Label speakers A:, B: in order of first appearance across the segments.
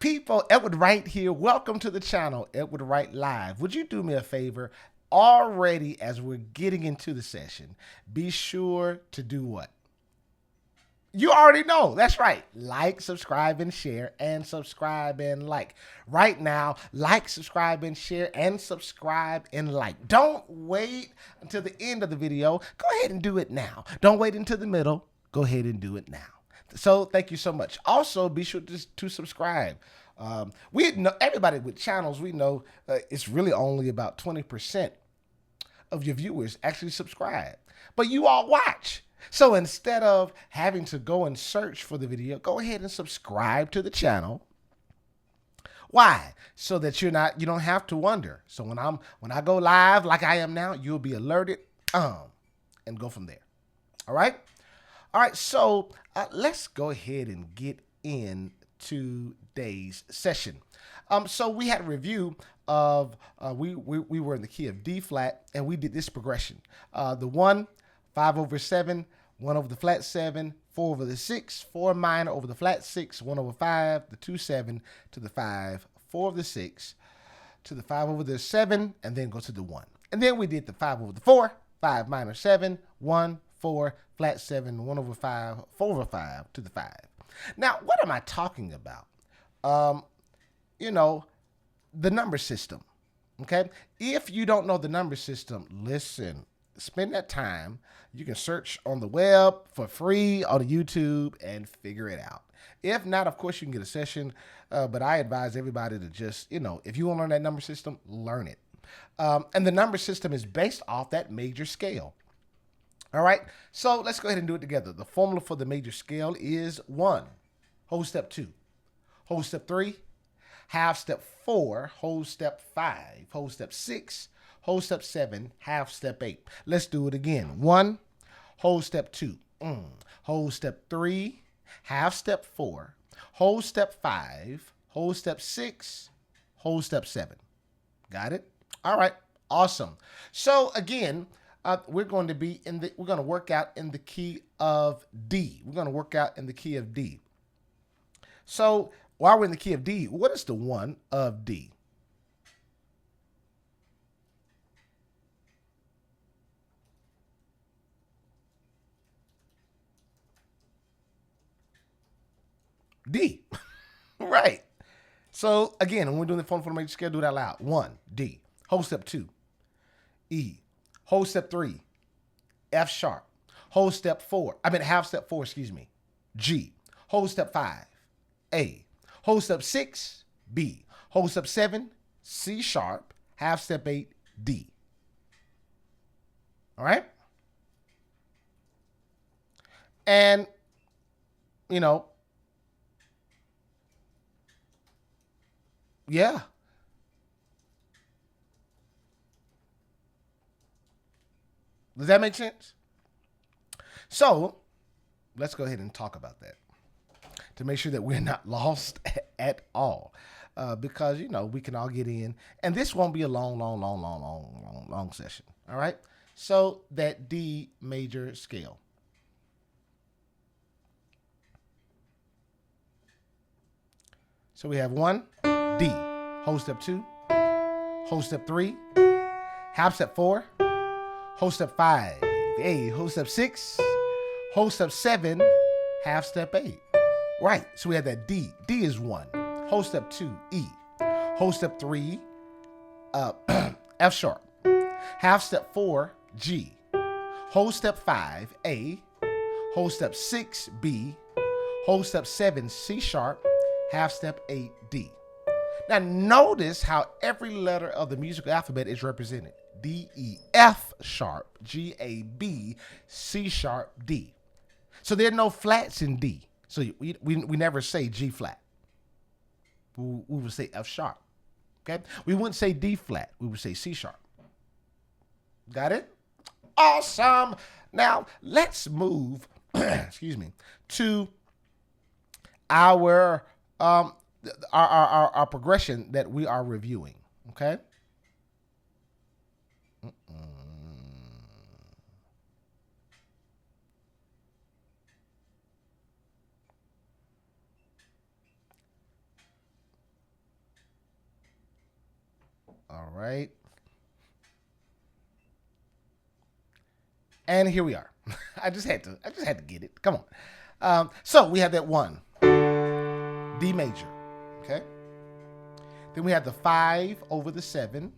A: people, Edward Wright here. Welcome to the channel, Edward Wright Live. Would you do me a favor? Already, as we're getting into the session, be sure to do what? You already know. That's right. Like, subscribe, and share, and subscribe and like. Right now, like, subscribe, and share, and subscribe and like. Don't wait until the end of the video. Go ahead and do it now. Don't wait until the middle. Go ahead and do it now. So thank you so much. Also, be sure to subscribe. We know everybody with channels. We know it's really only about 20% of your viewers actually subscribe, but you all watch. So instead of having to go and search for the video, go ahead and subscribe to the channel. Why? So that you don't have to wonder. So when I go live like I am now, you'll be alerted and go from there. All right. All right, so let's go ahead and get into today's session. So we had a review of, we were in the key of D flat, and we did this progression. The 1, 5 over 7, 1 over the flat 7, 4 over the 6, 4 minor over the flat 6, 1 over 5, the 2, 7 to the 5, 4 over the 6 to the 5 over the 7, and then go to the 1. And then we did the 5 over the 4, 5 minor 7, 1, 4, flat 7, 1 over 5, 4 over 5 to the 5. Now, what am I talking about? The number system, okay? If you don't know the number system, listen, spend that time. You can search on the web for free on YouTube and figure it out. If not, of course, you can get a session, but I advise everybody to just, if you want to learn that number system, learn it. And the number system is based off that major scale. All right, so let's go ahead and do it together. The formula for the major scale is 1, whole step 2, whole step 3, half step 4, whole step 5, whole step 6, whole step 7, half step 8. Let's do it again. 1, whole step 2, whole step 3, half step 4, whole step 5, whole step 6, whole step 7. Got it? All right, awesome. So again, we're going to work out in the key of D. We're going to work out in the key of D. So while we're in the key of D, what is the 1 of D? D. Right. So again, when we're doing the formula for the major scale, do it out loud. 1, D. Whole step 2, E. Whole step 3, F sharp. Whole step 4, half step 4, G. Whole step 5, A. Whole step 6, B. Whole step 7, C sharp. Half step 8, D. All right? And, yeah. Does that make sense? So let's go ahead and talk about that to make sure that we're not lost at all. Because, we can all get in. And this won't be a long session. All right? So that D major scale. So we have 1, D. Whole step 2. Whole step 3. Half step 4. Whole step 5, A. Whole step 6, whole step 7, half step 8. Right, so we have that D. D is 1. Whole step 2, E. Whole step 3, F sharp. Half step 4, G. Whole step 5, A. Whole step 6, B. Whole step 7, C sharp. Half step 8, D. Now notice how every letter of the musical alphabet is represented. D, E, F sharp, G, A, B, C sharp, D. So there are no flats in D. So we never say G flat. We would say F sharp. Okay? We wouldn't say D flat. We would say C sharp. Got it? Awesome. Now let's move, to our progression that we are reviewing. Okay? All right. And here we are. I just had to get it. Come on. So we have that 1, D major. Okay. Then we have the 5 over the 7.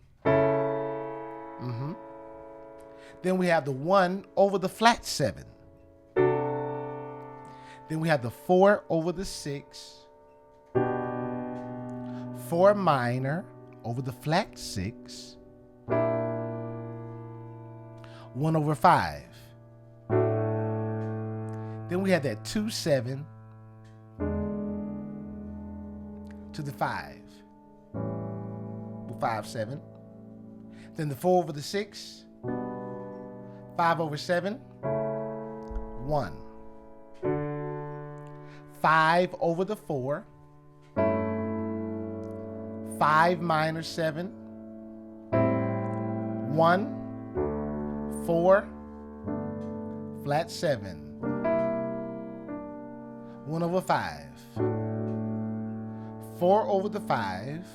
A: Then we have the 1 over the flat 7. Then we have the 4 over the 6. 4 minor over the flat 6. 1 over 5. Then we have that 2, 7 to the 5. 5, 7. Then the 4 over the 6. 5 over 7. 1. 5 over the 4. 5 minus 7. 1. 4. Flat 7. 1 over 5. 4 over the 5.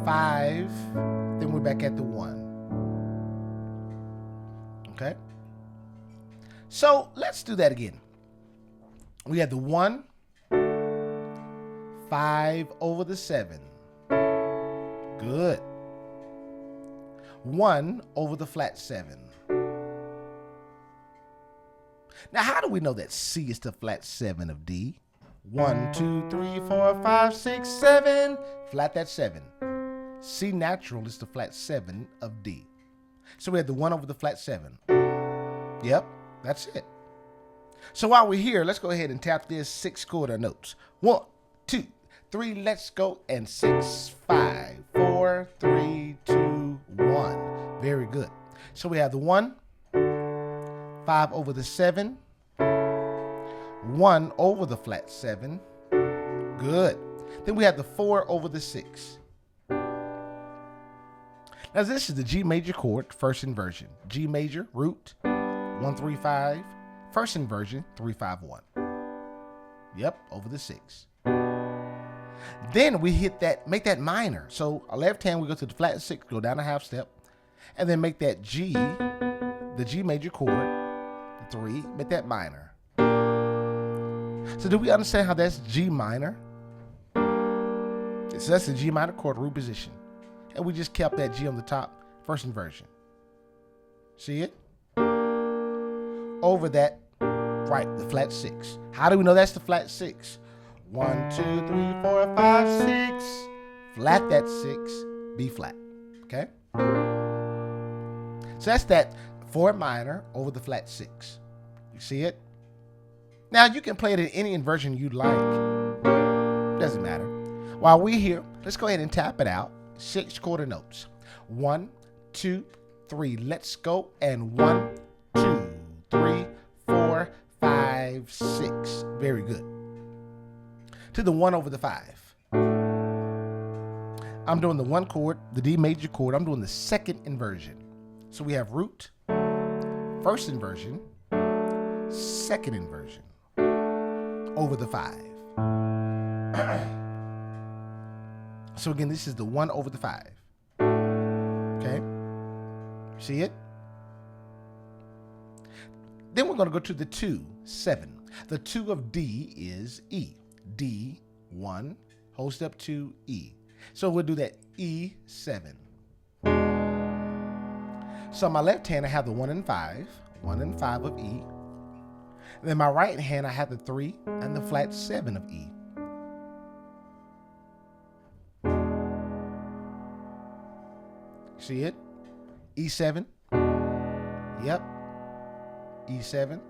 A: 5. Then we're back at the 1. Okay? So let's do that again. We had the 1. 5 over the 7. Good. 1 over the flat 7. Now, how do we know that C is the flat 7 of D? 1, 2, 3, 4, 5, 6, 7. Flat that 7. C natural is the flat 7 of D. So we had the 1 over the flat 7. Yep, that's it. So while we're here, let's go ahead and tap this 6 quarter notes. 1, 2, 3, let's go. And 6, 5, 4, 3, 2, 1. Very good. So we have the 1, 5 over the 7, 1 over the flat 7. Good. Then we have the 4 over the 6. Now this is the G major chord, first inversion. G major, root, 1, 3, 5. First inversion, 3, 5, 1. Yep, over the 6. Then we hit that, make that minor. So our left hand, we go to the flat 6, go down a half step, and then make that G, the G major chord, the 3, make that minor. So do we understand how that's G minor? So that's the G minor chord, root position. And we just kept that G on the top, first inversion. See it? Over that, right, the flat 6. How do we know that's the flat 6? 1, 2, 3, 4, 5, 6. Flat that 6, B flat. Okay? So that's that 4 minor over the flat 6. You see it? Now you can play it in any inversion you'd like. Doesn't matter. While we're here, let's go ahead and tap it out. 6 quarter notes. 1, 2, 3. Let's go. And 1, 2, 3, 4, 5, 6. Very good. To the 1 over the 5. I'm doing the 1 chord, the D major chord. I'm doing the second inversion. So we have root, first inversion, second inversion, over the 5. So again, this is the 1 over the 5. Okay? See it? Then we're going to go to the 2, 7. The 2 of D is E. D, 1, whole step 2, E. So we'll do that E, 7. So on my left hand, I have the 1 and 5. 1 and 5 of E. Then my right hand, I have the 3 and the flat 7 of E. See it? E7. Yep. E7.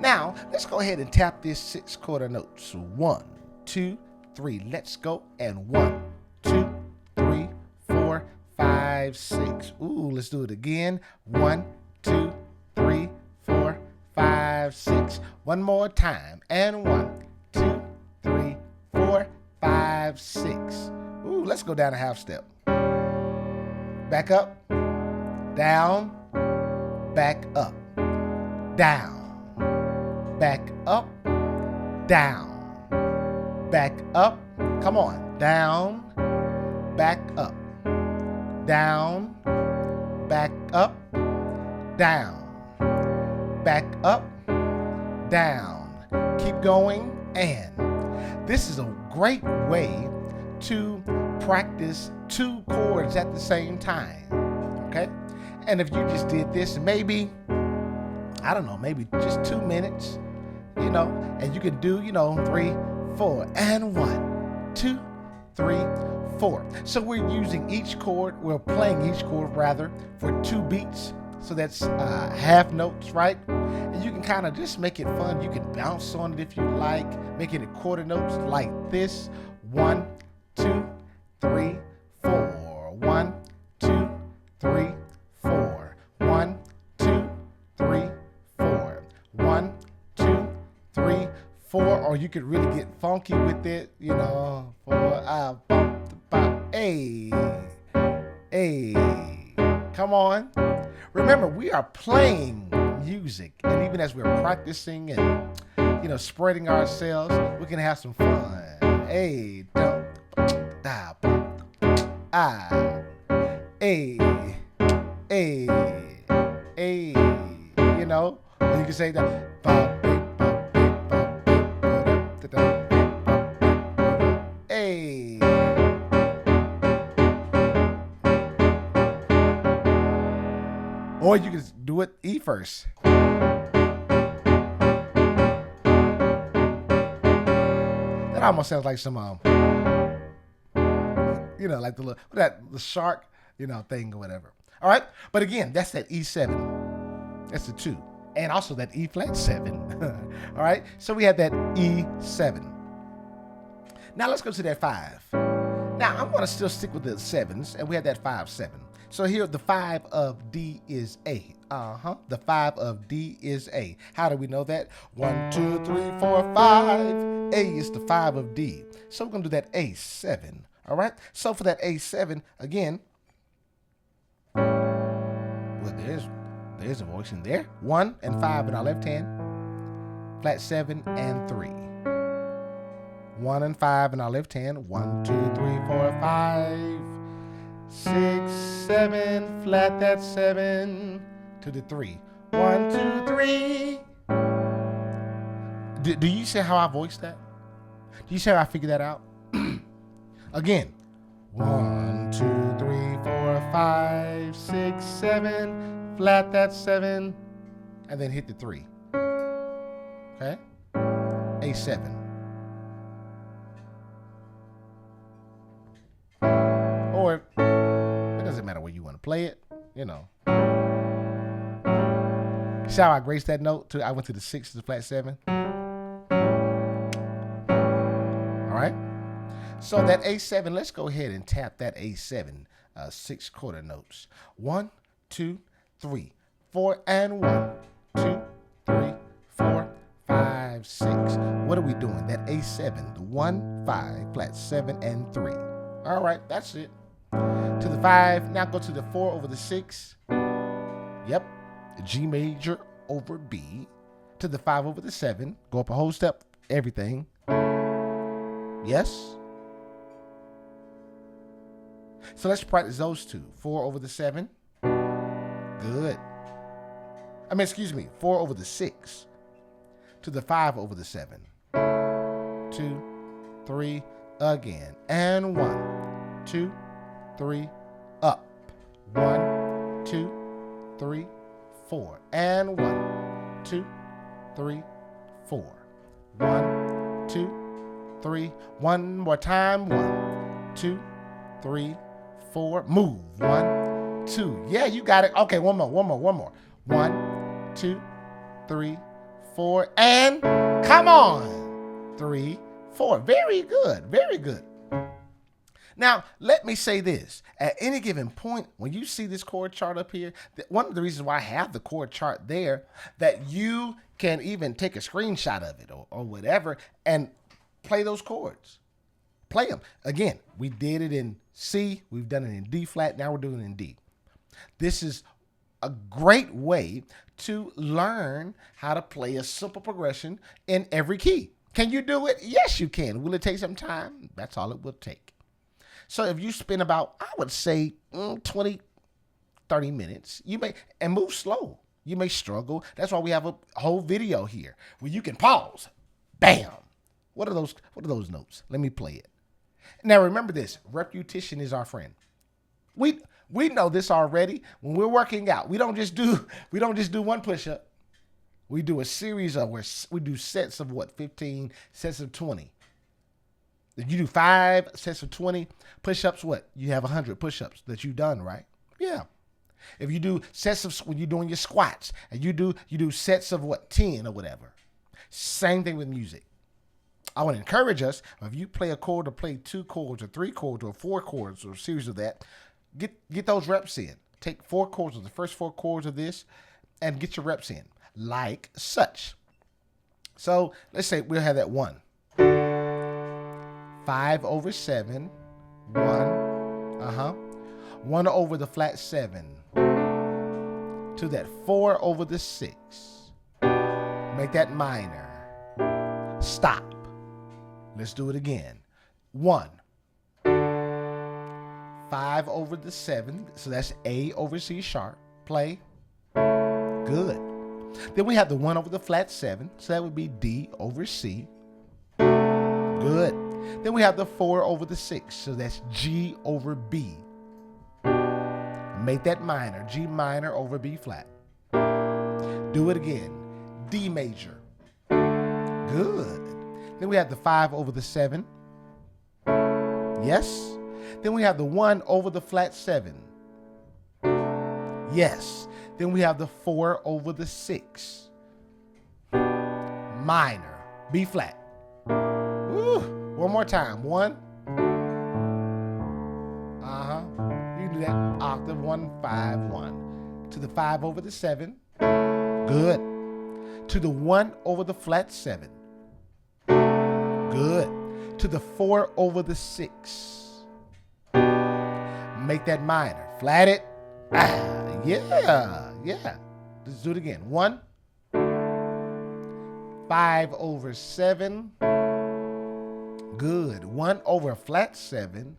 A: Now, let's go ahead and tap this 6 quarter notes. So 1, 2, 3. Let's go. And 1, 2, 3, 4, 5, 6. Ooh, let's do it again. 1, 2, 3, 4, 5, 6. One more time. And 1, 2, 3, 4, 5, 6. Ooh, let's go down a half step. Back up. Down. Back up. Down. Back up, down, back up, come on, down, back up, down, back up, down, back up, down. Keep going. And this is a great way to practice 2 chords at the same time. Okay? And if you just did this, maybe, I don't know, maybe just 2 minutes, and you can do, 3, 4, and 1, 2, 3, 4. So we're using each chord, we're playing each chord rather for 2 beats. So that's half notes, right? And you can kind of just make it fun. You can bounce on it if you like, making it quarter notes like this. 1, 2, 3, 4. 1, 2, 3, 4. 1, 2, 3, 4. 1, 2, 3, 4. Or you could really get funky with it, 4, hey, come on. Remember, we are playing music, and even as we're practicing and, spreading ourselves, we can have some fun. Hey, or you can say that. Hey. Or you can do it E first. That almost sounds like some, like the shark, thing or whatever. All right. But again, that's that E7. That's the 2. And also that E flat 7. All right. So we have that E7. Now let's go to that 5. Now I'm going to still stick with the 7s, and we have that 5, 7. So here, the 5 of D is A. The 5 of D is A. How do we know that? 1, 2, 3, 4, 5. A is the 5 of D. So we're going to do that A7. All right? So for that A7, again, well, there's a voice in there. 1 and 5 in our left hand. Flat 7 and 3. 1 and 5 in our left hand. 1, 2, 3, 4, 5. 6, 7, flat that 7 to the 3. 1, 2, 3. Do you see how I voiced that? Do you see how I figured that out? Again. 1, 2, 3, 4, 5, 6, 7, flat that 7, and then hit the 3. Okay? A7. Or it doesn't matter where you want to play it, See how I graced that note? I went to the 6 to the flat 7. All right. So that A7, let's go ahead and tap that A7, 6 quarter notes. 1, 2, 3, 4, and 1, 2, 3, 4, 5, 6. What are we doing? That A7, the 1, 5, flat 7, and 3. All right, that's it. To the 5, now go to the 4 over the 6. Yep, G major over B. To the 5 over the 7, go up a whole step, everything. Yes. So let's practice those 2. 4 over the 7. Good. 4 over the 6. To the 5 over the 7. 2, 3, again. And 1, 2, 3, up. 1, 2, 3, 4. And 1, 2, 3, 4. 1, 2, 3. One more time. 1, 2, 3, 4. Move. 1, 2. Yeah, you got it. Okay, one more. 1, 2, 3, 4. And come on. 3, 4. Very good. Very good. Now, let me say this. At any given point, when you see this chord chart up here, one of the reasons why I have the chord chart there, that you can even take a screenshot of it or whatever and play those chords. Play them. Again, we did it in C. We've done it in D flat. Now we're doing it in D. This is a great way to learn how to play a simple progression in every key. Can you do it? Yes, you can. Will it take some time? That's all it will take. So if you spend about, I would say 20, 30 minutes, and move slow. You may struggle. That's why we have a whole video here where you can pause. Bam. What are those notes? Let me play it. Now remember this, repetition is our friend. We know this already. When we're working out, we don't just do one push-up. We do a series of we do sets of 15 sets of 20. If you do 5 sets of 20 push-ups, you have 100 push-ups that you've done, right? Yeah. If you do sets of, when you're doing your squats, and you do sets of 10 or whatever. Same thing with music. I want to encourage us, if you play a chord or play 2 chords or 3 chords or 4 chords or a series of that, get those reps in. Take 4 chords, or the first 4 chords of this, and get your reps in, like such. So let's say we'll have that 1. 5 over 7, 1, 1 over the flat 7, to that 4 over the 6. Make that minor. Stop. Let's do it again. 1. 5 over the 7. So that's A over C sharp. Play. Good. Then we have the 1 over the flat 7. So that would be D over C. Good. Then we have the 4 over the 6. So that's G over B. Make that minor. G minor over B flat. Do it again. D major. Good. Then we have the 5 over the 7. Yes. Then we have the 1 over the flat 7. Yes. Then we have the 4 over the 6. Minor. B flat. Woo. One more time. 1. You can do that octave. 1, 5, 1. To the 5 over the 7. Good. To the 1 over the flat 7. Good. To the 4 over the 6. Make that minor. Flat it. Yeah. Let's do it again. 1. 5 over 7. Good. 1 over flat 7.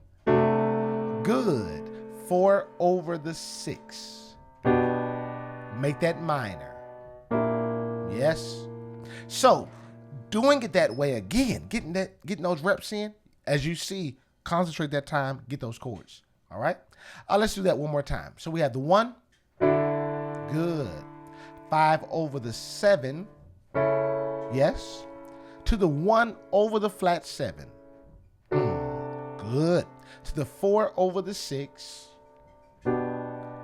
A: Good. 4 over the 6. Make that minor. Yes. So, doing it that way again, getting those reps in, as you see, concentrate that time, get those chords. All right? Let's do that one more time. So we have the 1. Good. 5 over the 7. Yes. To the 1 over the flat 7. Good. To the 4 over the 6.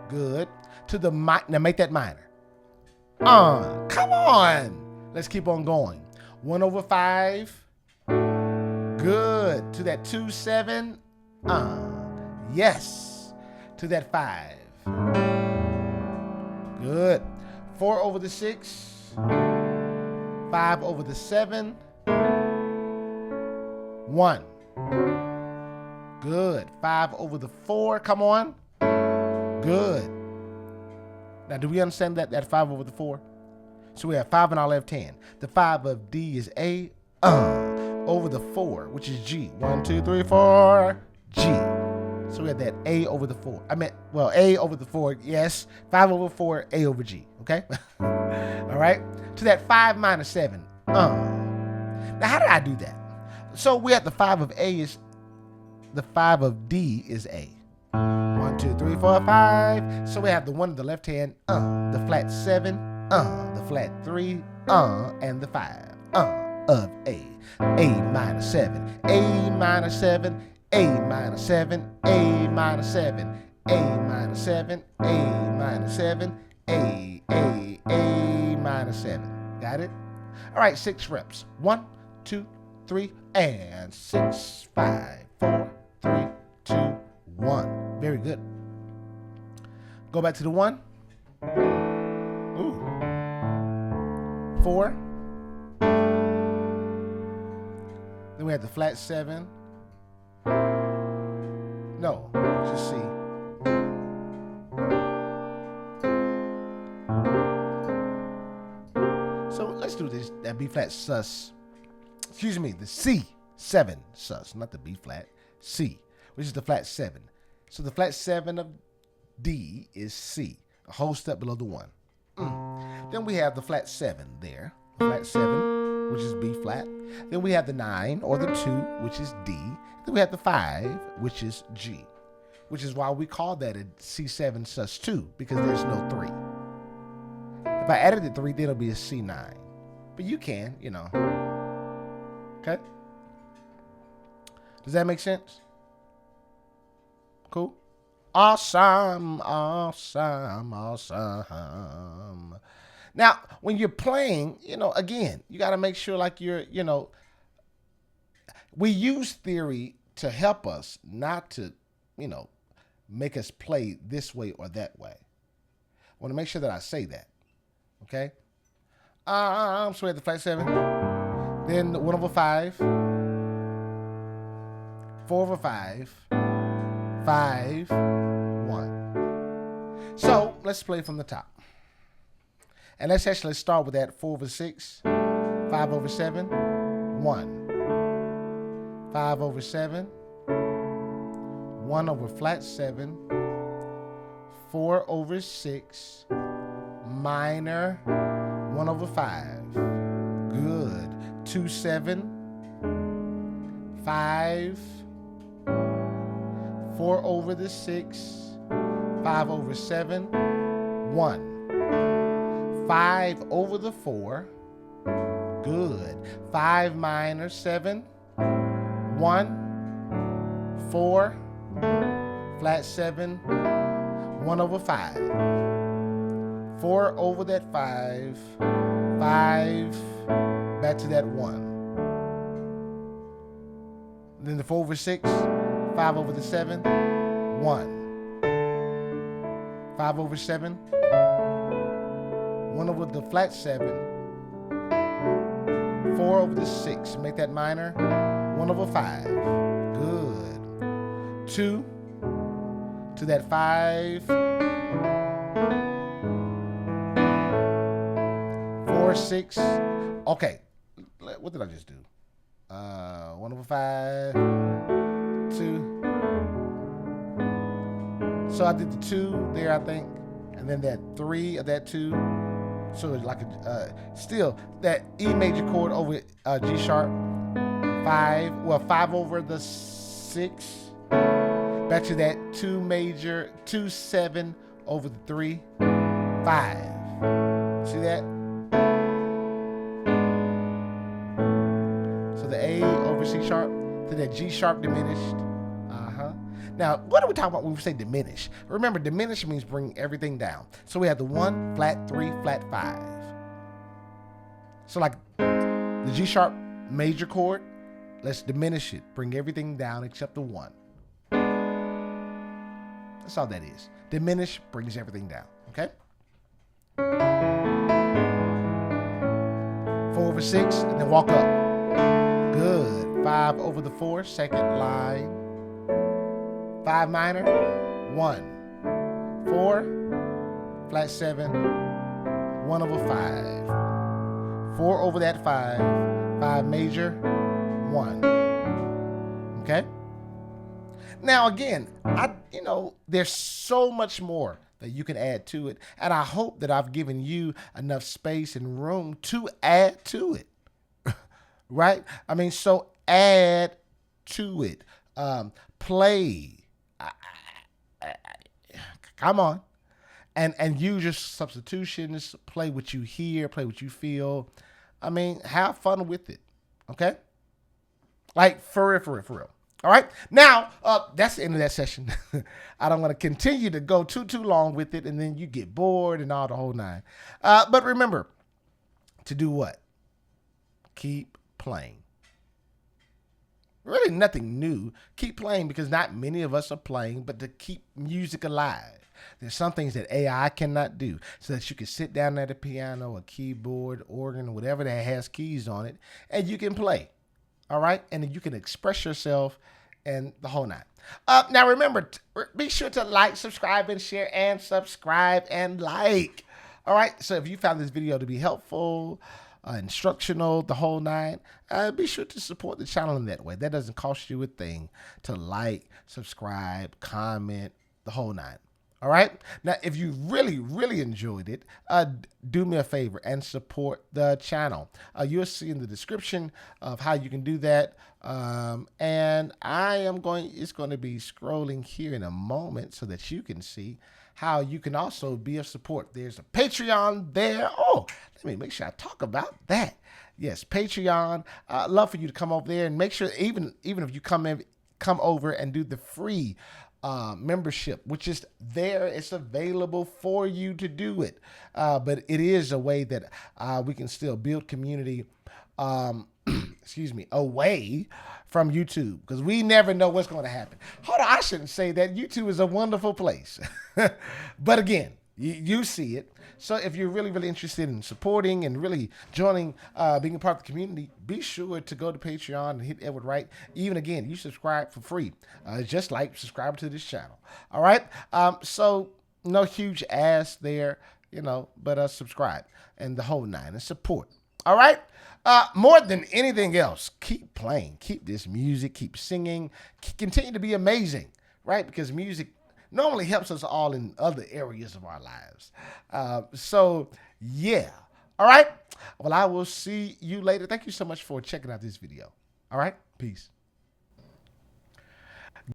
A: Good. To the now make that minor. Come on. Let's keep on going. 1 over 5. Good. To that 2, 7. Yes. To that 5. Good. 4 over the 6. 5 over the 7. 1. Good. 5 over the 4. Come on. Good. Now, do we understand that 5 over the 4? So we have 5 in our left hand. The 5 of D is A over the 4, which is G. 1, 2, 3, 4, G. So we have that A over the 4. A over the 4, yes. 5 over 4, A over G, okay? All right? To that 5 minus 7. Now, how did I do that? So we have the 5 of A is, the 5 of D is A. 1, 2, 3, 4, 5. So we have the 1 in the left hand, the flat 7, the flat 3, and the 5, of A. A minus 7, A minus 7, A minus 7, A minus 7, A minus 7, A minus 7, A minus 7. Got it? All right, 6 reps. 1, 2, 3, and 6, 5, 4, 3, 2, 1. Very good. Go back to the 1. Ooh. 4. Then we have the flat 7. No, just C. So let's do this. That B flat sus. Excuse me, the C7 sus, not the B flat. C. which is the flat 7. So the flat 7 of D is C, a whole step below the 1. Then we have the flat 7 there, flat 7, which is B flat. Then we have the 9 or the 2, which is D. Then we have the 5, which is G, which is why we call that a C7 sus2, because there's no 3. If I added the 3, then it'll be a C9. But you can, you know. Okay? Does that make sense? Cool? Awesome, awesome, awesome. Now, when you're playing, you know, again, you got to make sure like you're, you know, we use theory to help us, not to, you know, make us play this way or that way. I want to make sure that I say that. Okay? So we have the flat 7. Then 1 over 5. 4 over 5. 5. 1. So let's play from the top. And let's actually start with that 4 over 6. 5 over 7. 1. 5 over 7. 1 over flat 7. 4 over 6. Minor 1 over 5. Good. 2, 7. 5. 4 over the 6. 5 over 7. 1. 5 over the 4. Good. 5 minor 7. 1. 4. Flat 7. 1 over 5. 4 over that 5. 5. Back to that 1. Then the 4 over 6. 5 over the 7. 1. 5 over 7. 1 over the flat 7. 4 over the 6. Make that minor. 1 over 5. Good. 2 to that 5. 4, 6. Okay. What did I just do? 1 over 5. 2. So I did the 2 there, I think. And then that 3 of that 2. So it's like still that E major chord over G sharp. 5. Well, 5 over the 6. Back to that 2 major, 2, 7 over the 3. 5. See that? So the A over C sharp to that G sharp diminished. Now, what are we talking about when we say diminish? Remember, diminish means bring everything down. So we have the 1, flat 3, flat 5. So like the G sharp major chord, let's diminish it. Bring everything down except the 1. That's all that is. Diminish brings everything down. Okay? 4 over 6, and then walk up. Good. 5 over the 4, second line. 5 minor, 1. 4, flat 7, 1 over 5. 4 over that 5, 5 major, 1. Okay? Now again, there's so much more that you can add to it, and I hope that I've given you enough space and room to add to it. Right? I mean, so add to it. Play. Come on. And use your substitutions. Play what you hear. Play what you feel. I mean, have fun with it. Okay? Like, for real. All right? Now, that's the end of that session. I don't want to continue to go too long with it, and then you get bored and all the whole nine. But remember, to do what? Keep playing. Really nothing new. Keep playing, because not many of us are playing, but to keep music alive. There's some things that AI cannot do, so that you can sit down at a piano, a keyboard, organ, whatever that has keys on it, and you can play. All right? And then you can express yourself and the whole nine. Now remember, be sure to like, subscribe, and share, and subscribe and like. All right? So if you found this video to be helpful, instructional, the whole nine. Be sure to support the channel in that way. That doesn't cost you a thing to like, subscribe, comment, the whole nine. All right. Now, if you really, really enjoyed it, do me a favor and support the channel. You'll see in the description of how you can do that. And it's going to be scrolling here in a moment so that you can see how you can also be of support. There's a Patreon there. Oh, let me make sure I talk about that. Yes, Patreon. I'd love for you to come over there and make sure, even if you come over and do the free membership, which is there. It's available for you to do it. But it is a way that we can still build community, excuse me, away from YouTube, because we never know what's going to happen. Hold on, I shouldn't say that. YouTube is a wonderful place. But again, you see it. So if you're really, really interested in supporting and really joining, being a part of the community, be sure to go to Patreon and hit Edward Wright. Even again, you subscribe for free, just like subscribe to this channel. All right. So no huge ass there, but subscribe and the whole nine and support. All right. More than anything else, keep playing, keep this music, keep singing, continue to be amazing, right? Because music normally helps us all in other areas of our lives. So, yeah. All right. Well, I will see you later. Thank you so much for checking out this video. All right. Peace.